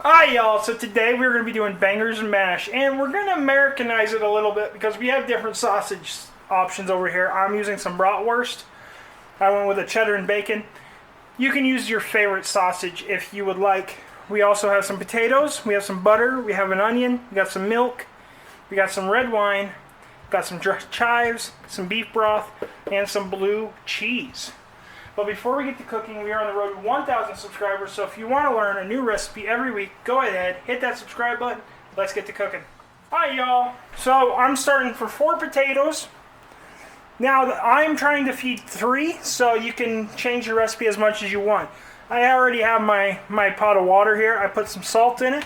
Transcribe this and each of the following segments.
Hi y'all, so today we're going to be doing bangers and mash, and we're going to Americanize it a little bit because we have different sausage options over here. I'm using some bratwurst. I went with a cheddar and bacon. You can use your favorite sausage if you would like. We also have some potatoes, we have some butter, we have an onion, we got some milk, we got some red wine, got some chives, some beef broth, and some blue cheese. But before we get to cooking, we are on the road to 1,000 subscribers, so if you want to learn a new recipe every week, go ahead, hit that subscribe button. Let's get to cooking. Hi y'all. So I'm starting for 4 potatoes. Now I'm trying to feed 3, so you can change your recipe as much as you want. I already have my pot of water here. I put some salt in it.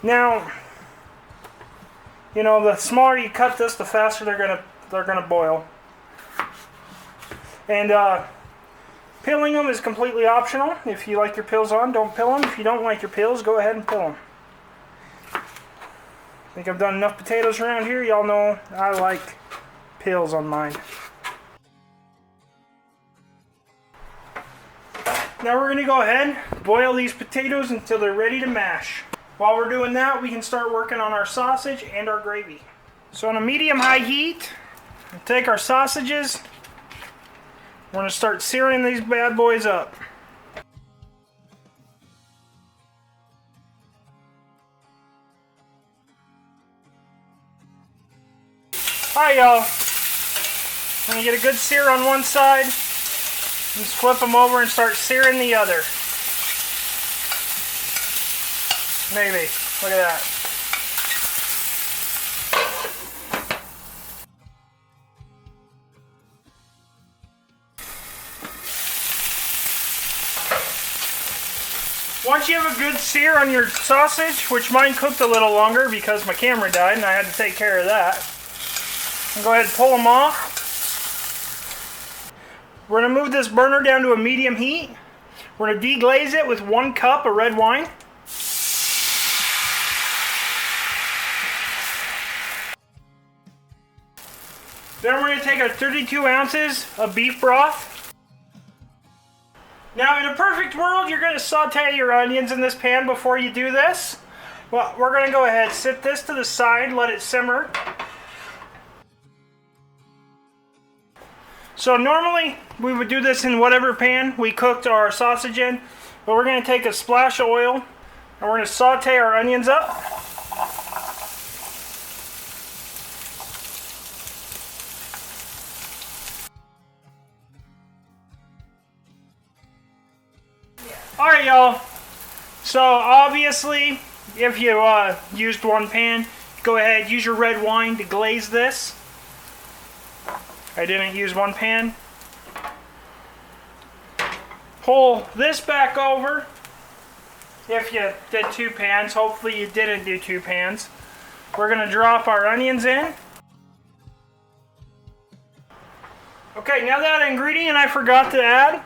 Now, you know, the smaller you cut this, the faster they're gonna boil. And peeling them is completely optional. If you like your peels on, don't peel them. If you don't like your peels, go ahead and peel them. I think I've done enough potatoes around here. Y'all know I like peels on mine. Now we're going to go ahead and boil these potatoes until they're ready to mash. While we're doing that, we can start working on our sausage and our gravy. So on a medium-high heat, we'll take our sausages. We're going to start searing these bad boys up. Alright y'all, I'm going to get a good sear on one side, and just flip them over and start searing the other. Maybe, look at that. Once you have a good sear on your sausage, which mine cooked a little longer because my camera died and I had to take care of that, and go ahead and pull them off. We're going to move this burner down to a medium heat. We're going to deglaze it with 1 cup of red wine. Then we're going to take our 32 ounces of beef broth. Now, in a perfect world, you're going to saute your onions in this pan before you do this. Well, we're going to go ahead, set this to the side, let it simmer. So normally, we would do this in whatever pan we cooked our sausage in, but we're going to take a splash of oil, and we're going to saute our onions up. Alright y'all, so obviously if you used one pan, go ahead, use your red wine to glaze this. I didn't use one pan. Pull this back over if you did 2 pans. Hopefully you didn't do 2 pans. We're going to drop our onions in. Okay, now that ingredient I forgot to add.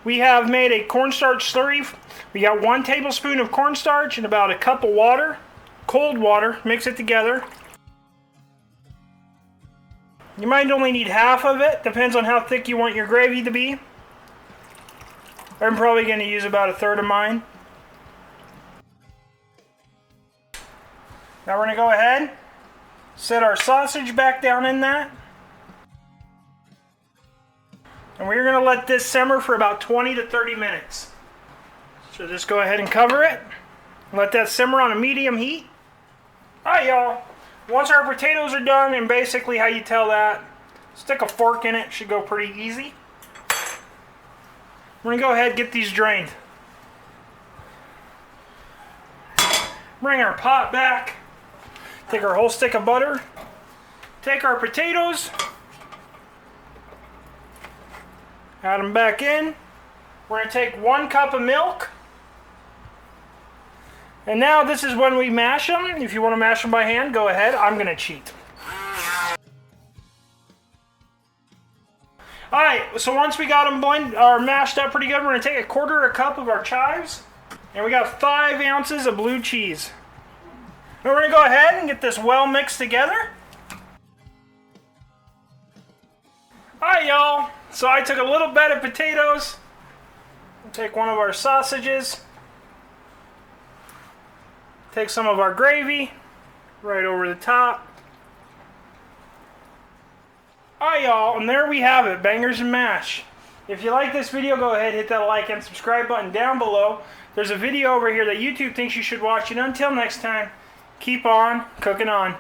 We have made a cornstarch slurry. We got 1 tablespoon of cornstarch and about a cup of water, cold water. Mix it together. You might only need half of it. Depends on how thick you want your gravy to be. I'm probably going to use about 1/3 of mine. Now we're going to go ahead, set our sausage back down in that. And we're going to let this simmer for about 20 to 30 minutes. So just go ahead and cover it. Let that simmer on a medium heat. Alright y'all, once our potatoes are done, and basically how you tell that, stick a fork in it, should go pretty easy. We're going to go ahead and get these drained. Bring our pot back. Take our whole stick of butter. Take our potatoes. Add them back in. We're going to take 1 cup of milk. And now this is when we mash them. If you want to mash them by hand, go ahead. I'm going to cheat. Alright, so once we got them mashed up pretty good, we're going to take 1/4 cup of our chives. And we got 5 ounces of blue cheese. And we're going to go ahead and get this well mixed together. Alright y'all, so I took a little bit of potatoes, take one of our sausages, Take some of our gravy right over the top. Alright, y'all, and there we have it, bangers and mash. If you like this video, go ahead, hit that like and subscribe button down below. There's a video over here that YouTube thinks you should watch, and until next time, keep on cooking on.